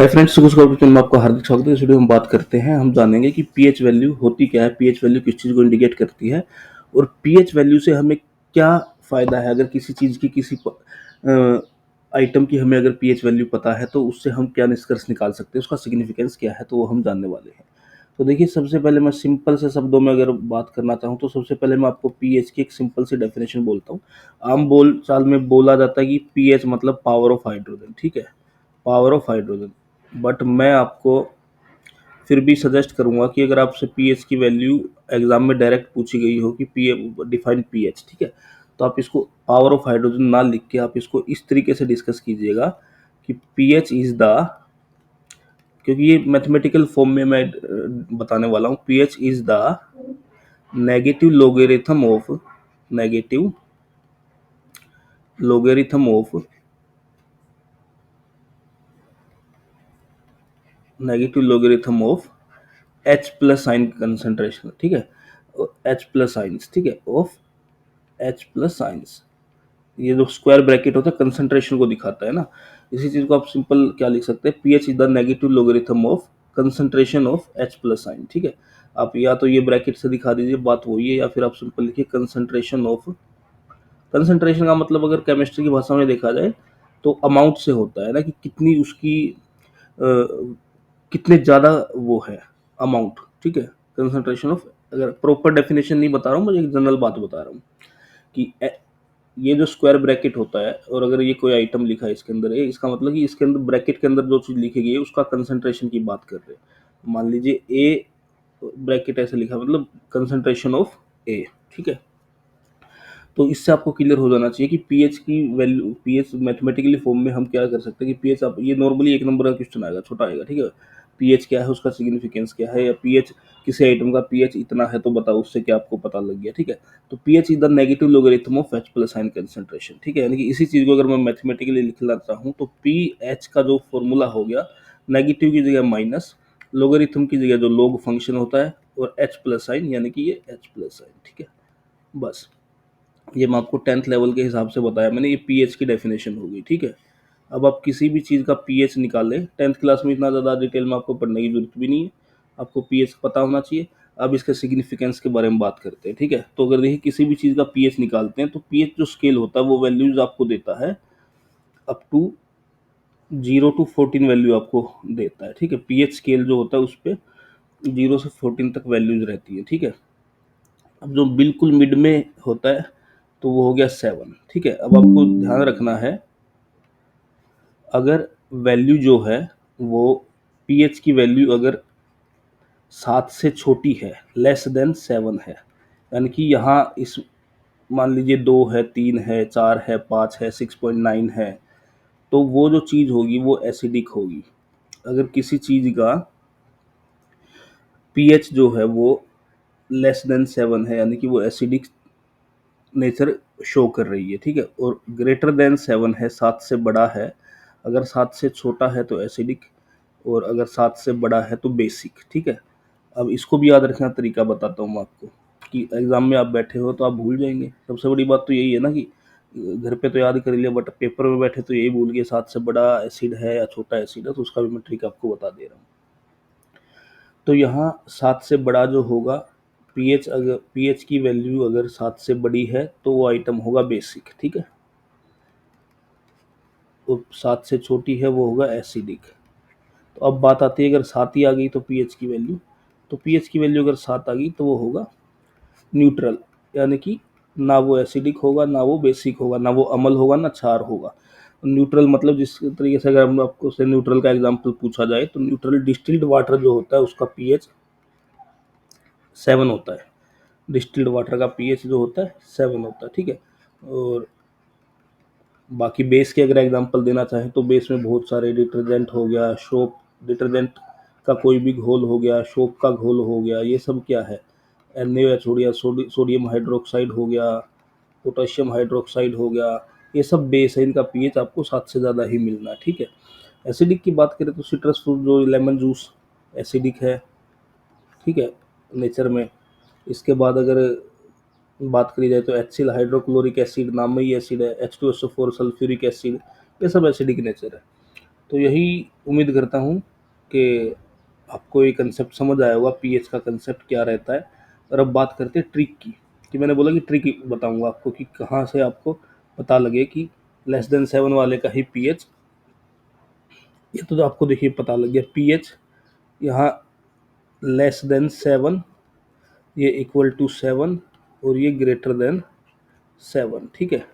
Hi friends, सुबह सुबह में आपका हार्दिक स्वागत है। इस वीडियो में बात करते हैं, हम जानेंगे कि पीएच वैल्यू होती क्या है, पीएच वैल्यू किस चीज़ को इंडिकेट करती है और पीएच वैल्यू से हमें क्या फ़ायदा है। अगर किसी चीज़ की किसी आइटम की हमें अगर पीएच वैल्यू पता है तो उससे हम क्या निष्कर्ष निकाल सकते हैं, उसका सिग्निफिकेंस क्या है, तो वो हम जानने वाले हैं। तो देखिए, सबसे पहले मैं सिंपल से शब्दों में अगर बात करना चाहूँ तो सबसे पहले मैं आपको पीएच की एक सिंपल सी डेफिनेशन बोलता हूँ। आम बोल चाल में बोला जाता है कि पीएच मतलब पावर ऑफ हाइड्रोजन, ठीक है, पावर ऑफ हाइड्रोजन। बट मैं आपको फिर भी सजेस्ट करूंगा कि अगर आपसे पीएच की वैल्यू एग्जाम में डायरेक्ट पूछी गई हो कि पी डिफाइन पीएच, ठीक है, तो आप इसको पावर ऑफ हाइड्रोजन ना लिख के आप इसको इस तरीके से डिस्कस कीजिएगा कि पीएच इज द, क्योंकि ये मैथमेटिकल फॉर्म में मैं बताने वाला हूँ, pH is the negative logarithm of negative logarithm of negative logarithm of H plus sign concentration, ठीक है, एच प्लस साइंस, ठीक है, ऑफ एच प्लस साइंस। ये जो स्क्वायर ब्रैकेट होता है कंसंट्रेशन को दिखाता है ना। इसी चीज को आप सिंपल क्या लिख सकते हैं, pH is the negative logarithm of concentration of H plus sign, ठीक है। आप या तो ये ब्रैकेट से दिखा दीजिए, बात वही है, या फिर आप सिंपल लिखिए कंसंट्रेशन ऑफ। कंसंट्रेशन का मतलब अगर केमिस्ट्री की भाषा में देखा जाए तो अमाउंट से होता है ना, कि कितनी उसकी कितने ज़्यादा वो है अमाउंट, ठीक है। कंसंट्रेशन ऑफ, अगर प्रॉपर डेफिनेशन नहीं बता रहा हूँ, मुझे एक जनरल बात बता रहा हूँ कि ये जो स्क्वायर ब्रैकेट होता है और अगर ये कोई आइटम लिखा है इसके अंदर, इसका मतलब कि इसके अंदर ब्रैकेट के अंदर जो चीज़ लिखी गई है उसका कंसंट्रेशन की बात कर रहे हैं। मान लीजिए ए ब्रैकेट ऐसे लिखा, मतलब कंसंट्रेशन ऑफ ए, ठीक है। तो इससे आपको क्लियर हो जाना चाहिए कि पीएच की वैल्यू, पीएच मैथमेटिकली फॉर्म में हम क्या कर सकते हैं कि पीएच, आप ये नॉर्मली एक नंबर का क्वेश्चन आएगा, छोटा आएगा, ठीक है। पीएच क्या है, उसका सिग्निफिकेंस क्या है, या पीएच किसी आइटम का पीएच इतना है तो बताओ, उससे क्या आपको पता लग गया, ठीक है। तो pH is the negative logarithm of H plus ion concentration, ठीक है। यानी कि इसी चीज को अगर मैं मैथमेटिकली लिखना चाहूँ तो पीएच का जो फॉर्मूला हो गया, नेगेटिव की जगह माइनस, लोगरिथम की जगह जो लोग फंक्शन होता है, और एच प्लस आइन, यानी कि ये एच प्लस आइन, ठीक है। बस ये मैं आपको 10th लेवल के हिसाब से बताया मैंने, ये पीएच की डेफिनेशन होगी, ठीक है। अब आप किसी भी चीज़ का पीएच निकालें, 10th क्लास में इतना ज़्यादा डिटेल में आपको पढ़ने की जरूरत भी नहीं है, आपको पीएच पता होना चाहिए। अब इसके सिग्निफिकेंस के बारे में बात करते हैं, ठीक है। तो अगर देखिए किसी भी चीज़ का पीएच निकालते हैं तो पीएच जो स्केल होता है वो वैल्यूज आपको देता है अप टू 0 to 14 वैल्यू आपको देता है, ठीक है। पीएच स्केल जो होता है उस पर 0 से 14 तक वैल्यूज रहती है, ठीक है। अब जो बिल्कुल मिड में होता है तो वो हो गया 7, ठीक है। अब आपको ध्यान रखना है, अगर वैल्यू जो है वो पीएच की वैल्यू अगर 7 से छोटी है, लेस देन 7 है, यानी कि यहाँ इस, मान लीजिए 2 है, 3 है, 4 है, 5 है, 6.9 है, तो वो जो चीज़ होगी वो एसिडिक होगी। अगर किसी चीज़ का पीएच जो है वो लेस देन 7 है, यानी कि वो एसिडिक नेचर शो कर रही है, ठीक है। और ग्रेटर देन 7 है, 7 से बड़ा है, अगर 7 से छोटा है तो एसिडिक, और अगर 7 से बड़ा है तो बेसिक, ठीक है। अब इसको भी याद रखना तरीका बताता हूँ मैं आपको, कि एग्जाम में आप बैठे हो तो आप भूल जाएंगे। सबसे बड़ी बात तो यही है ना कि घर पे तो याद कर लिया, बट पेपर में बैठे तो यही भूल गए 7 से बड़ा एसिड है या छोटा एसिड है, तो उसका भी मैं ट्रिक आपको बता दे रहा हूँ। तो यहाँ 7 से बड़ा जो होगा पीएच, अगर पीएच की वैल्यू अगर 7 से बड़ी है तो वो आइटम होगा बेसिक, ठीक है। और 7 से छोटी है वो होगा एसिडिक। तो अब बात आती है, अगर 7 ही आ गई तो पीएच की वैल्यू, तो पीएच की वैल्यू अगर 7 आ गई तो वो होगा न्यूट्रल, यानी कि ना वो एसिडिक होगा, ना वो बेसिक होगा, ना वो अम्ल होगा, ना क्षार होगा। न्यूट्रल मतलब जिस तरीके से अगर हम आपको से न्यूट्रल का एग्जांपल पूछा जाए तो न्यूट्रल डिस्टिल्ड वाटर जो होता है उसका पीएच 7 होता है। डिस्टिल्ड वाटर का पीएच जो होता है 7 होता है, ठीक है। और बाकी बेस के अगर एग्जांपल देना चाहें तो बेस में बहुत सारे, डिटर्जेंट हो गया, सोप, डिटर्जेंट का कोई भी घोल हो गया, सोप का घोल हो गया, ये सब क्या है, NaOH हो गया, सोडियम हाइड्रोक्साइड हो गया, पोटेशियम हाइड्रोक्साइड हो गया, ये सब बेस है, इनका पीएच आपको 7 से ज़्यादा ही मिलना है, ठीक है। एसिडिक की बात करें तो सिट्रस फ्रूट जो लेमन जूस एसिडिक है, ठीक है, नेचर में। इसके बाद अगर बात करी जाए तो एचिल हाइड्रोक्लोरिक एसिड नाम में ही एसिड है, H2SO4 सल्फ्यूरिक एसिड, ये सब एसिडिक नेचर है। तो यही उम्मीद करता हूँ कि आपको ये कंसेप्ट समझ आया होगा, पीएच का कंसेप्ट क्या रहता है। और अब बात करते हैं ट्रिक की, कि मैंने बोला कि ट्रिक बताऊंगा आपको कि कहाँ से आपको पता लगे कि लेस देन 7 वाले का ही पीएच। ये तो आपको देखिए पता लग गया पीएच, यहाँ लेस देन 7, ये इक्वल टू 7 और ये ग्रेटर देन 7। ठीक है,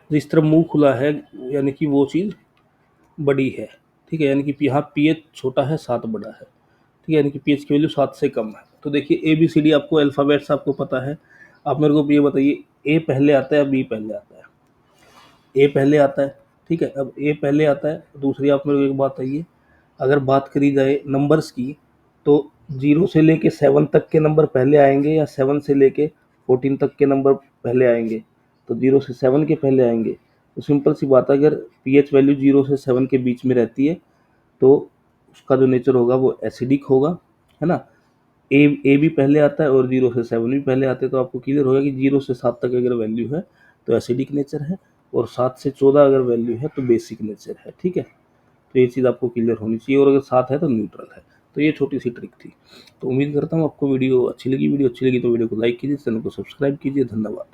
जिस तरह मुंह खुला है यानी कि वो चीज़ बड़ी है। ठीक है, यानी कि यहाँ पीएच छोटा है, 7 बड़ा है। ठीक है, यानी कि पीएच की वैल्यू 7 से कम है। तो देखिए ए बी सी डी आपको अल्फ़ाबेट्स आपको पता है। आप मेरे को ये बताइए, ए पहले आता है या बी पहले आता है? ए पहले आता है। ठीक है, अब ए पहले आता है। दूसरी आप मेरे को एक बात बताइए, अगर बात करी जाए नंबर्स की, तो 0 से लेके 7 तक के नंबर पहले आएंगे या 7 से लेके 14 तक के नंबर पहले आएंगे? तो 0 से 7 के पहले आएंगे। तो सिंपल सी बात है, अगर पीएच वैल्यू 0 से 7 के बीच में रहती है तो उसका जो नेचर होगा वो एसिडिक होगा, है ना। ए भी पहले आता है और 0 से 7 भी पहले आते हैं। तो आपको क्लियर होगा कि 0 से 7 तक अगर वैल्यू है तो एसिडिक नेचर है, और 7 से 14 अगर वैल्यू है तो बेसिक नेचर है। ठीक है, तो ये चीज़ आपको क्लियर होनी चाहिए, और अगर 7 है तो न्यूट्रल है। तो ये छोटी सी ट्रिक थी। तो उम्मीद करता हूँ आपको वीडियो अच्छी लगी। वीडियो अच्छी लगी तो वीडियो को लाइक कीजिए, चैनल को सब्सक्राइब कीजिए। धन्यवाद।